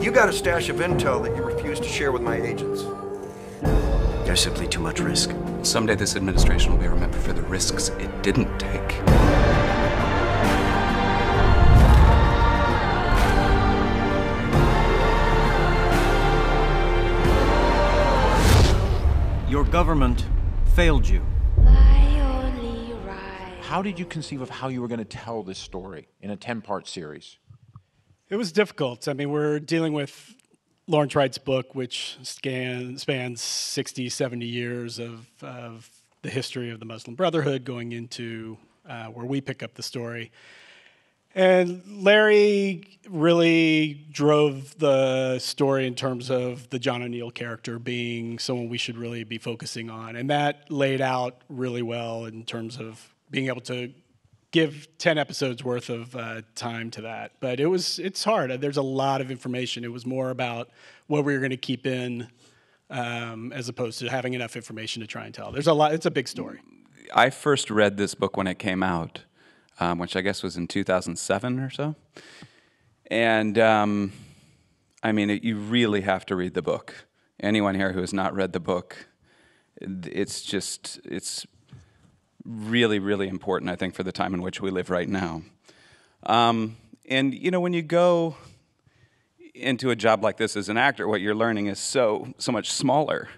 You got a stash of intel that you refuse to share with my agents. There's simply too much risk. Someday this administration will be remembered for the risks it didn't take. Your government failed you. How did you conceive of how you were going to tell this story in a 10-part series? It was difficult. I mean, we're dealing with Lawrence Wright's book, which spans 60, 70 years of the history of the Muslim Brotherhood, going into where we pick up the story. And Larry really drove the story in terms of the John O'Neill character being someone we should really be focusing on. And that laid out really well in terms of being able to give 10 episodes worth of time to that. But it's hard. There's a lot of information. It was more about what we were going to keep in as opposed to having enough information to try and tell. There's a lot. It's a big story. I first read this book when it came out, which I guess was in 2007 or so. And I mean, you really have to read the book. Anyone here who has not read the book, it's really, really important, I think, for the time in which we live right now. And, you know, when you go into a job like this as an actor, what you're learning is so much smaller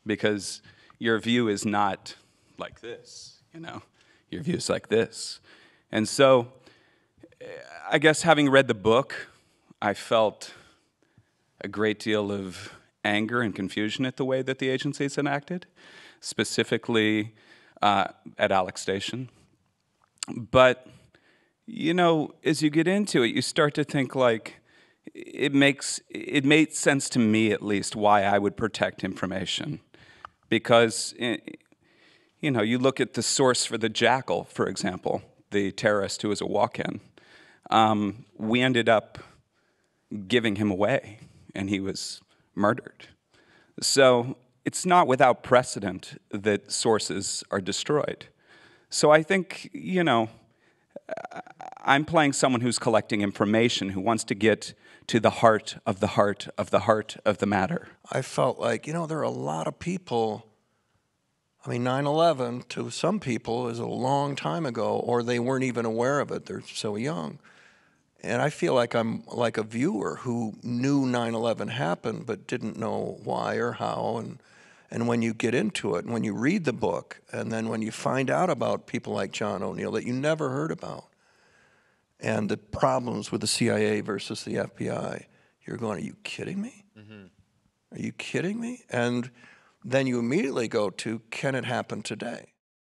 because your view is not like this, you know. Your view is like this. And so I guess having read the book, I felt a great deal of anger and confusion at the way that the agency's enacted, specifically at Alex Station. But, you know, as you get into it, you start to think like it made sense to me at least why I would protect information. Because, you know, you look at the source for the Jackal, for example, the terrorist who was a walk-in. We ended up giving him away, and he was murdered. So it's not without precedent that sources are destroyed. So I think, you know, I'm playing someone who's collecting information, who wants to get to the heart of the heart of the heart of the matter. I felt like, you know, there are a lot of people. I mean, 9/11 to some people is a long time ago, or they weren't even aware of it. They're so young. And I feel like I'm like a viewer who knew 9/11 happened but didn't know why or how. And when you get into it, and when you read the book, and then when you find out about people like John O'Neill that you never heard about, and the problems with the CIA versus the FBI, you're going, are you kidding me? Mm-hmm. Are you kidding me? And then you immediately go to, can it happen today?